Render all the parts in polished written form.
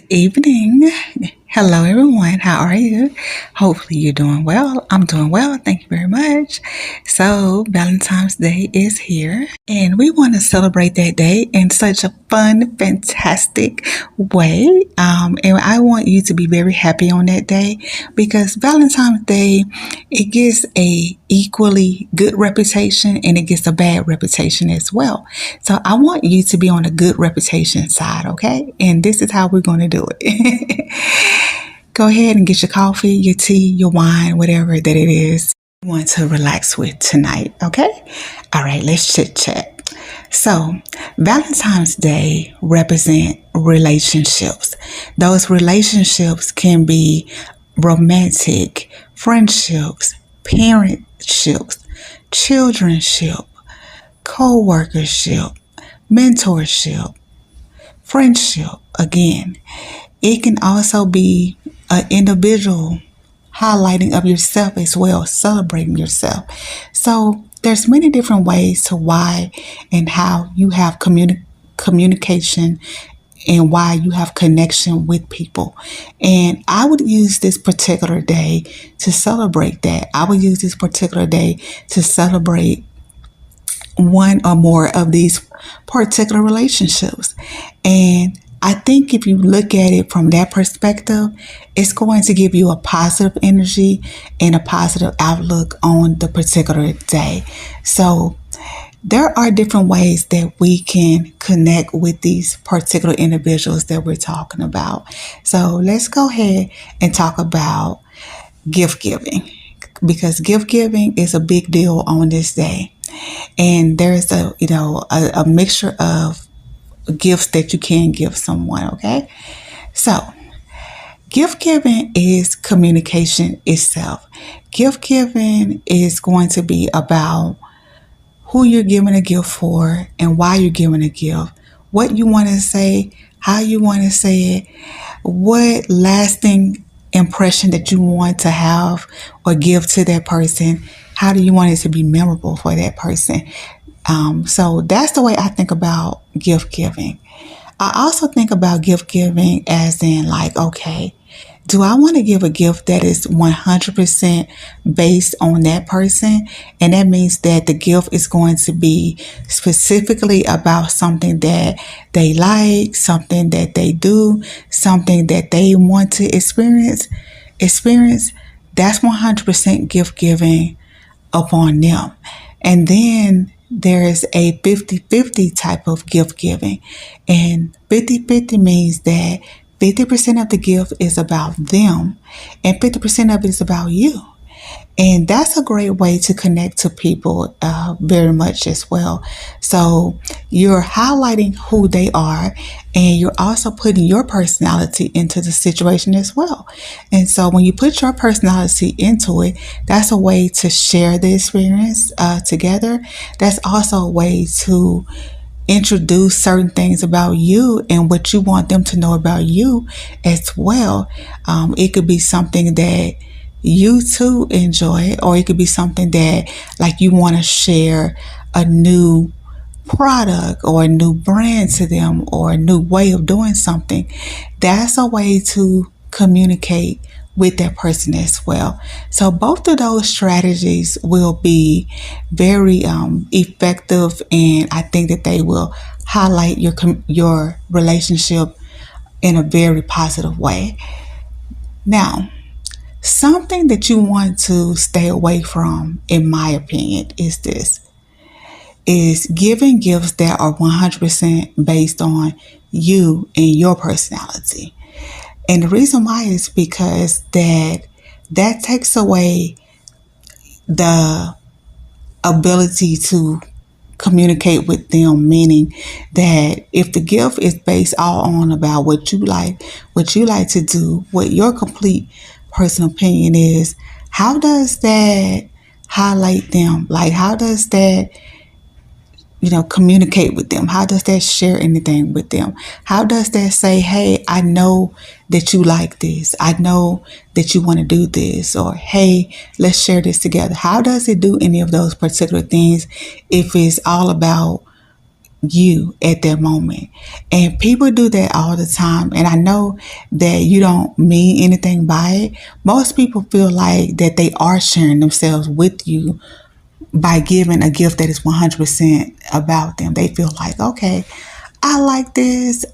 Evening. Hello, everyone. How are you? Hopefully, you're doing well. I'm doing well. Thank you very much. So, Valentine's Day is here, and we want to celebrate that day in such a fun, fantastic way. And I want you to be very happy on that day because Valentine's Day it gets a equally good reputation and it gets a bad reputation as well. So I want you to be on the good reputation side, okay? And this is how we're going to do it. Go ahead and get your coffee, your tea, your wine, whatever that it is you want to relax with tonight, okay? All right, let's chit chat. So, Valentine's Day represent relationships. Those relationships can be romantic, friendships, parentships, childrenship, co-workership, mentorship, friendship. Again, it can also be an individual highlighting of yourself as well, celebrating yourself. So there's many different ways to why and how you have communication and why you have connection with people. And I would use this particular day to celebrate that. I would use this particular day to celebrate one or more of these particular relationships. And I think if you look at it from that perspective, it's going to give you a positive energy and a positive outlook on the particular day. So there are different ways that we can connect with these particular individuals that we're talking about. So let's go ahead and talk about gift giving because gift giving is a big deal on this day. And there's a mixture of gifts that you can give someone, okay? So, gift giving is communication itself. Gift giving is going to be about who you're giving a gift for and why you're giving a gift, what you want to say, how you want to say it, what lasting impression that you want to have or give to that person. How do you want it to be memorable for that person? So that's the way I think about gift giving. I also think about gift giving as in like, okay, do I want to give a gift that is 100% based on that person? And that means that the gift is going to be specifically about something that they like, something that they do, something that they want to experience. That's 100% gift giving upon them. And then there is a 50-50 type of gift giving. And 50-50 means that 50% of the gift is about them and 50% of it is about you. And that's a great way to connect to people very much as well. So you're highlighting who they are and you're also putting your personality into the situation as well. And so when you put your personality into it, that's a way to share the experience together. That's also a way to introduce certain things about you and what you want them to know about you as well. It could be something that you too enjoy, or it could be something that like you want to share a new product or a new brand to them or a new way of doing something. That's a way to communicate with that person as well. So both of those strategies will be very effective, and I think that they will highlight your relationship in a very positive way. Now, something that you want to stay away from, in my opinion, is giving gifts that are 100% based on you and your personality. And the reason why is because that takes away the ability to communicate with them, meaning that if the gift is based all on about what you like to do, what your complete personal opinion is, how does that highlight them? Like, how does that communicate with them? How does that share anything with them? How does that say, hey, I know that you like this. I know that you want to do this. Or, hey, let's share this together. How does it do any of those particular things if it's all about you at that moment. And people do that all the time. And I know that you don't mean anything by it. Most people feel like that they are sharing themselves with you by giving a gift that is 100% about them. They feel like, okay, I like this.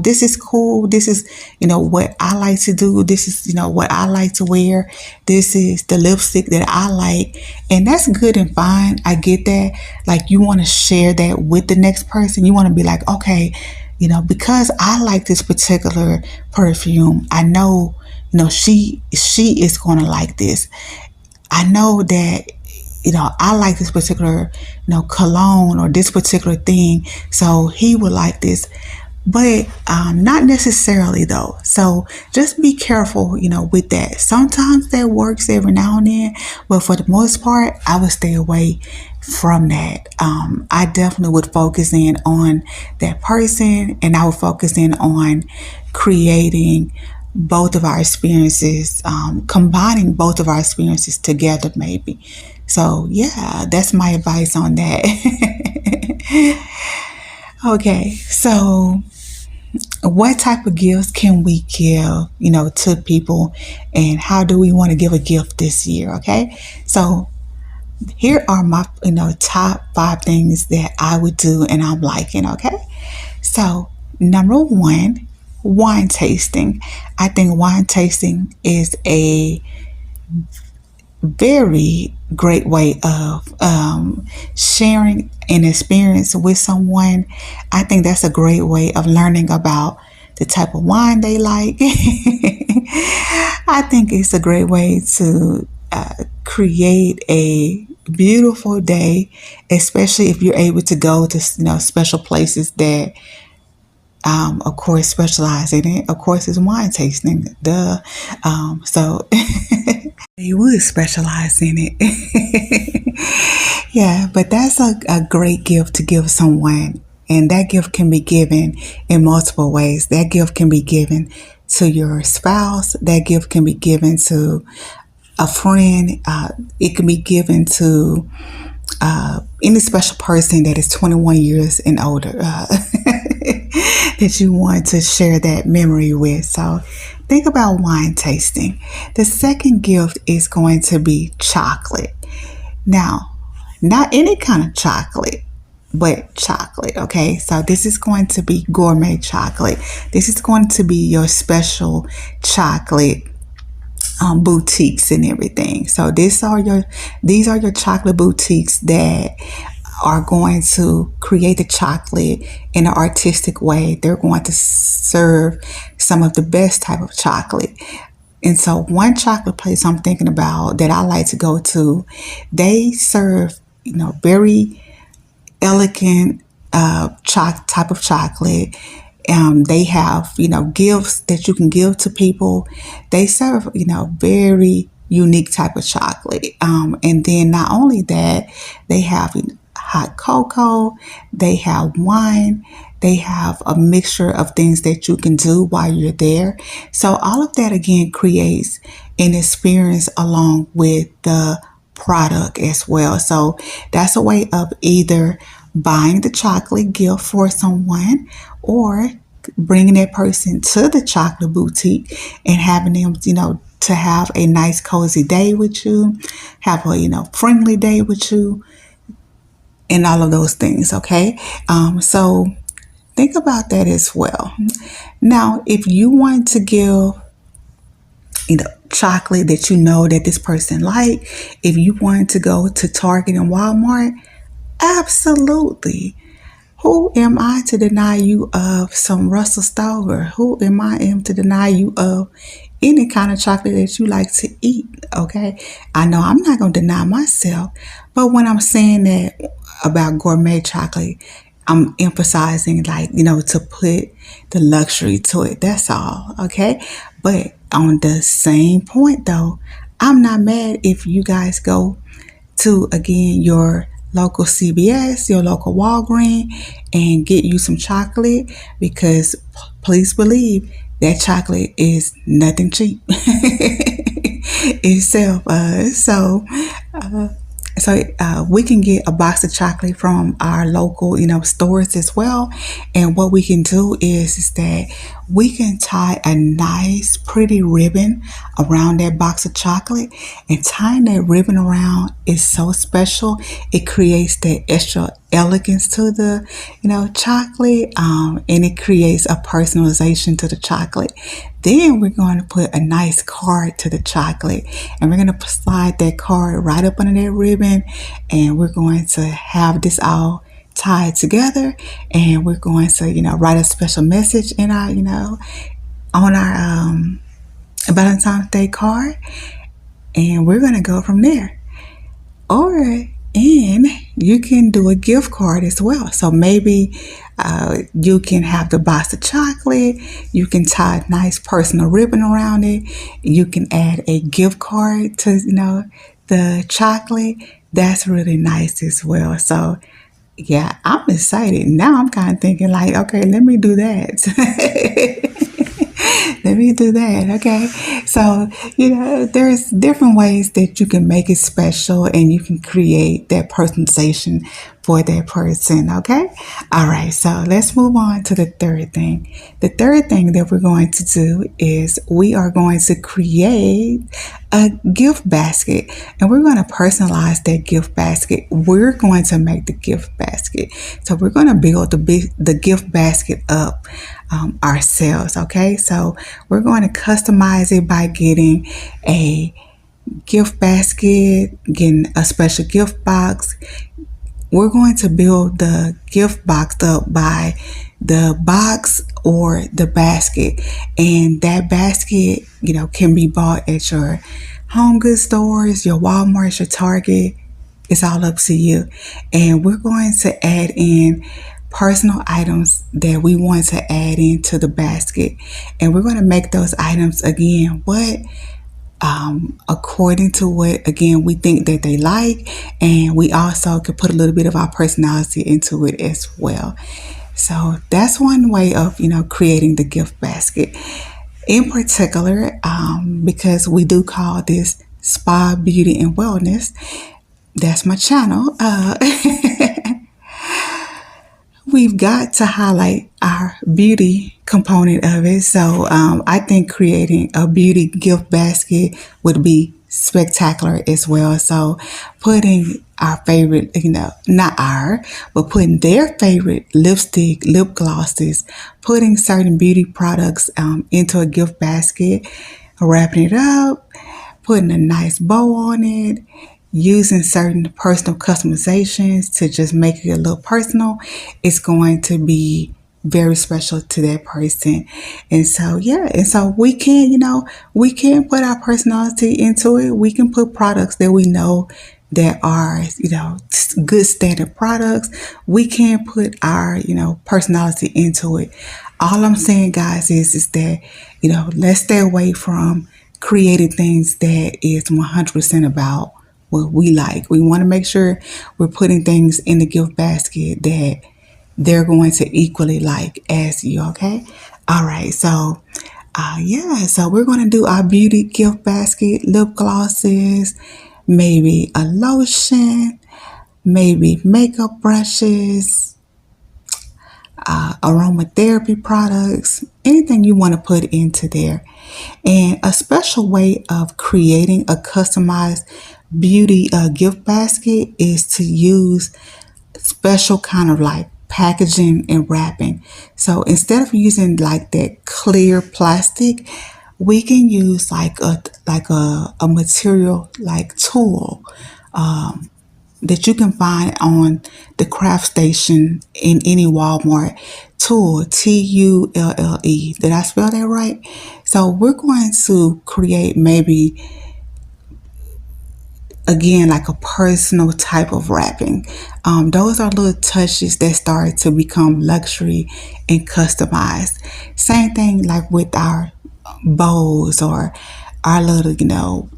This is cool. This is, what I like to do. This is, what I like to wear. This is the lipstick that I like. And that's good and fine. I get that. Like, you want to share that with the next person. You want to be like, okay, because I like this particular perfume, I know, she is going to like this. I know that, I like this particular, cologne or this particular thing. So he would like this, but not necessarily though. So just be careful, with that. Sometimes that works every now and then, but for the most part, I would stay away from that. I definitely would focus in on that person, and I would focus in on creating both of our experiences, combining both of our experiences together, maybe. So, yeah, that's my advice on that. Okay, so what type of gifts can we give, to people, and how do we want to give a gift this year? Okay, so here are my, top 5 things that I would do and I'm liking. Okay, so number 1, wine tasting. I think wine tasting is a very great way of sharing an experience with someone. I think that's a great way of learning about the type of wine they like. I think it's a great way to create a beautiful day, especially if you're able to go to special places that of course specialize in it. Of course, it's wine tasting, duh. So they would specialize in it. Yeah, but that's a great gift to give someone. And that gift can be given in multiple ways. That gift can be given to your spouse. That gift can be given to a friend. It can be given to any special person that is 21 years and older that you want to share that memory with. So think about wine tasting. The second gift is going to be chocolate. Now, not any kind of chocolate, but chocolate, okay? So this is going to be gourmet chocolate. This is going to be your special chocolate boutiques and everything. So these are your chocolate boutiques that are going to create the chocolate in an artistic way. They're going to serve some of the best type of chocolate. And so one chocolate place I'm thinking about that I like to go to, they serve, very elegant type of chocolate. They have, gifts that you can give to people. They serve, very unique type of chocolate. And then not only that, they have hot cocoa, they have wine, they have a mixture of things that you can do while you're there. So all of that again creates an experience along with the product as well. So that's a way of either buying the chocolate gift for someone or bringing that person to the chocolate boutique and having them, to have a nice cozy day with you, have a, friendly day with you, and all of those things. Okay. So think about that as well. Now, if you want to give, chocolate that that this person like, if you want to go to Target and Walmart, absolutely. Who am I to deny you of some Russell Stover? Who am I to deny you of any kind of chocolate that you like to eat? Okay. I know I'm not going to deny myself, but when I'm saying that about gourmet chocolate, I'm emphasizing to put the luxury to it. That's all. Okay. But on the same point though, I'm not mad if you guys go to, again, your local CVS, your local Walgreens, and get you some chocolate, because please believe that chocolate is nothing cheap itself. So we can get a box of chocolate from our local, stores as well. And what we can do is that we can tie a nice, pretty ribbon around that box of chocolate. And tying that ribbon around is so special. It creates that extra elegance to the, chocolate, and it creates a personalization to the chocolate. Then we're going to put a nice card to the chocolate, and we're going to slide that card right up under that ribbon, and we're going to have this all tied together, and we're going to, write a special message in our, on our Valentine's Day card, and we're going to go from there. Or, and you can do a gift card as well. So maybe you can have the box of chocolate. You can tie a nice personal ribbon around it. You can add a gift card to, the chocolate. That's really nice as well. So yeah, I'm excited. Now I'm kind of thinking like, okay, let me do that. Let me do that. Okay. So, there's different ways that you can make it special and you can create that personalization for that person. Okay. All right. So let's move on to the third thing. The third thing that we're going to do is we are going to create a gift basket, and we're going to personalize that gift basket. We're going to make the gift basket. So we're going to build the gift basket up ourselves. Okay. So we're going to customize it by getting a gift basket, getting a special gift box. We're going to build the gift box up by the box or the basket. And that basket, can be bought at your home goods stores, your Walmart, your Target. It's all up to you. And we're going to add in personal items that we want to add into the basket. And we're going to make those items again according to what, again, we think that they like. And we also could put a little bit of our personality into it as well. So that's one way of, creating the gift basket. In particular, because we do call this Spa, Beauty, and Wellness. That's my channel. We've got to highlight our beauty component of it. So I think creating a beauty gift basket would be spectacular as well. So putting our favorite, not our, but putting their favorite lipstick, lip glosses, putting certain beauty products into a gift basket, wrapping it up, putting a nice bow on it, using certain personal customizations to just make it a little personal, it's going to be very special to that person. And so, yeah, and so we can, we can put our personality into it. We can put products that we know that are, good standard products. We can put our, personality into it. All I'm saying, guys, is that, let's stay away from creating things that is 100% about what we like. We want to make sure we're putting things in the gift basket that they're going to equally like as you. Okay. All right. So, so we're going to do our beauty gift basket, lip glosses, maybe a lotion, maybe makeup brushes, aromatherapy products, anything you want to put into there. And a special way of creating a customized beauty gift basket is to use special kind of like packaging and wrapping. So instead of using like that clear plastic, we can use like a material like tulle that you can find on the craft station in any Walmart. Tulle, Tulle. Did I spell that right? So we're going to create maybe, again, like a personal type of wrapping. Those are little touches that start to become luxury and customized. Same thing like with our bows or our little,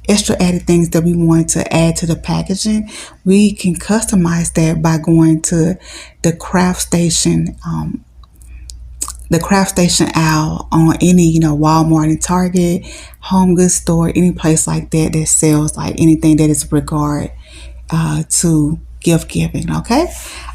extra added things that we want to add to the packaging. We can customize that by going to the craft station the craft station aisle on any, Walmart and Target, home goods store, any place like that that sells like anything that is regard to gift giving. Okay.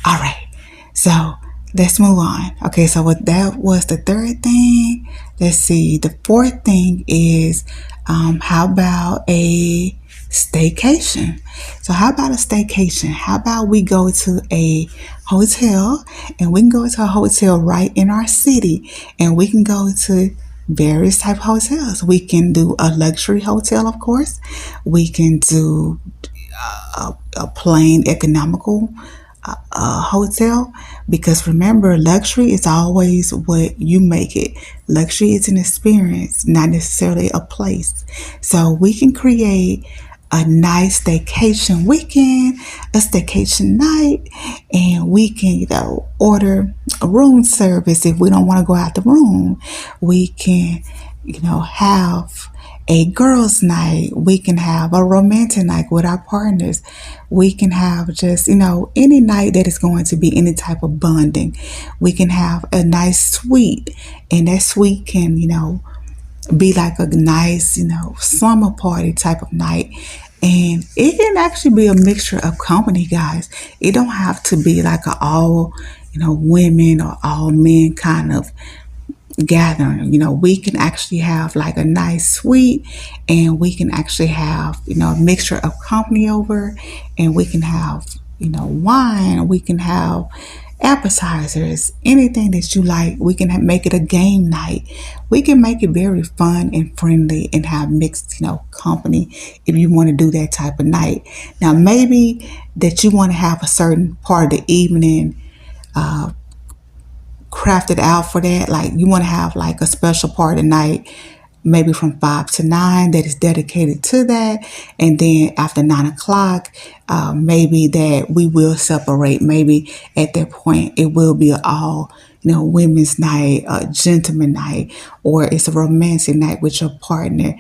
All right. So let's move on. Okay. So what that was the third thing. Let's see. The fourth thing is, how about a staycation? So how about a staycation? How about we go to a hotel, and we can go to a hotel right in our city, and we can go to various type of hotels. We can do a luxury hotel, of course. We can do a plain economical hotel, because remember, luxury is always what you make it. Luxury is an experience, not necessarily a place. So we can create a nice staycation weekend, a staycation night, and we can, order a room service if we don't want to go out the room. We can, have a girls' night. We can have a romantic night with our partners. We can have just, any night that is going to be any type of bonding. We can have a nice suite, and that suite can, be like a nice, summer party type of night. And it can actually be a mixture of company, guys. It don't have to be like a all, women or all men kind of gathering. We can actually have like a nice suite, and we can actually have, a mixture of company over, and we can have, wine, we can have appetizers, anything that you like. We can make it a game night. We can make it very fun and friendly and have mixed, company if you want to do that type of night. Now, maybe that you want to have a certain part of the evening crafted out for that. Like you want to have like a special part of night, maybe from 5 to 9, that is dedicated to that. And then after 9 o'clock, maybe that we will separate. Maybe at that point, it will be all, women's night, gentleman night, or it's a romantic night with your partner.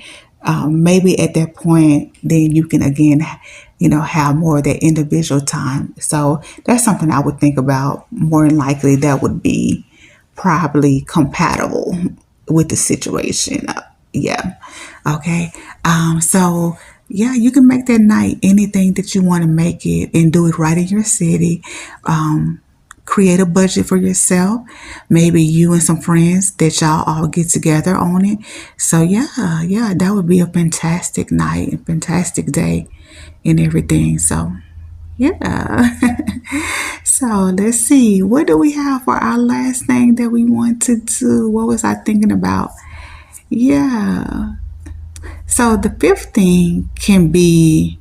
Maybe at that point, then you can again, have more of that individual time. So that's something I would think about. More than likely, that would be probably compatible with the situation. Yeah. Okay. So yeah, you can make that night anything that you want to make it, and do it right in your city. Create a budget for yourself. Maybe you and some friends that y'all all get together on it. So yeah, that would be a fantastic night, a fantastic day and everything. So yeah. So let's see. What do we have for our last thing that we want to do? What was I thinking about? Yeah. So the fifth thing can be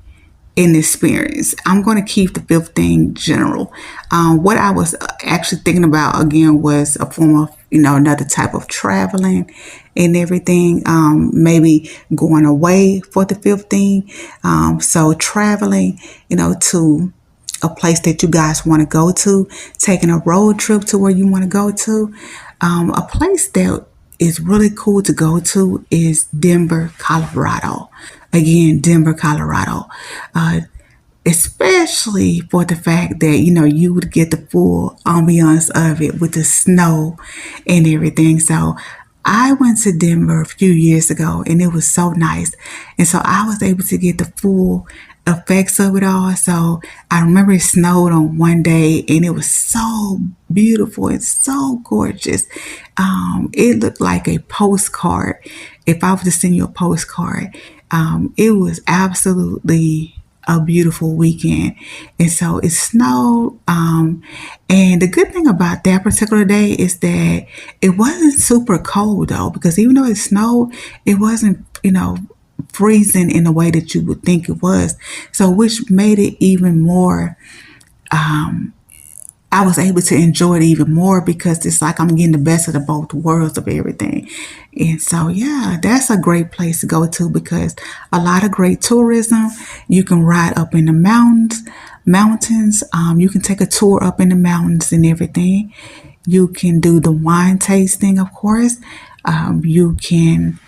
an experience. I'm going to keep the fifth thing general. What I was actually thinking about again was a form of, another type of traveling and everything. Maybe going away for the fifth thing. So traveling, to a place that you guys want to go to, taking a road trip to where you want to go to. A place that is really cool to go to is Denver, Colorado. Again, Denver, Colorado. Especially for the fact that, you would get the full ambiance of it with the snow and everything. So I went to Denver a few years ago, and it was so nice. And so I was able to get the full effects of it all. So I remember it snowed on one day, and it was so beautiful and so gorgeous. It looked like a postcard. If I was to send you a postcard, it was absolutely a beautiful weekend. And so it snowed. And the good thing about that particular day is that it wasn't super cold though, because even though it snowed, it wasn't, freezing in the way that you would think it was. So which made it even more, I was able to enjoy it even more, because it's like I'm getting the best of the both worlds of everything. And so, yeah, that's a great place to go to, because a lot of great tourism. You can ride up in the mountains. You can take a tour up in the mountains and everything. You can do the wine tasting, of course. You can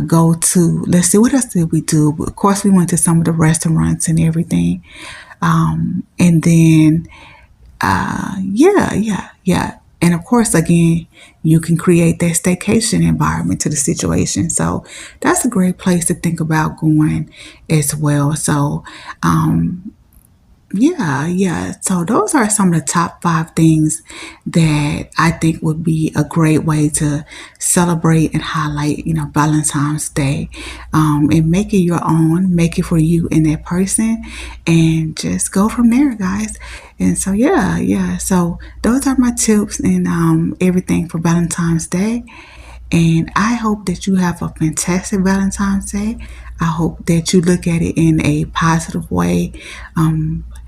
go to, let's see, what else did we do? Of course, we went to some of the restaurants and everything. And then, yeah. And of course, again, you can create that staycation environment to the situation. So that's a great place to think about going as well. So, yeah, yeah. So those are some of the top five things that I think would be a great way to celebrate and highlight, Valentine's Day. And make it your own, make it for you and that person, and just go from there, guys. And so, yeah, yeah. So those are my tips and everything for Valentine's Day. And I hope that you have a fantastic Valentine's Day. I hope that you look at it in a positive way,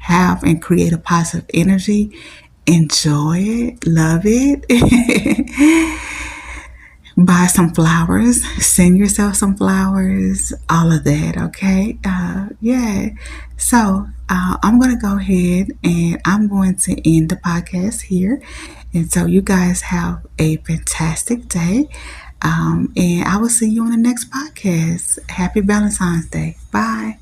have and create a positive energy. Enjoy it, love it. Buy some flowers, send yourself some flowers, all of that, okay? Yeah. So I'm going to go ahead and I'm going to end the podcast here. And so you guys have a fantastic day. And I will see you on the next podcast. Happy Valentine's Day. Bye.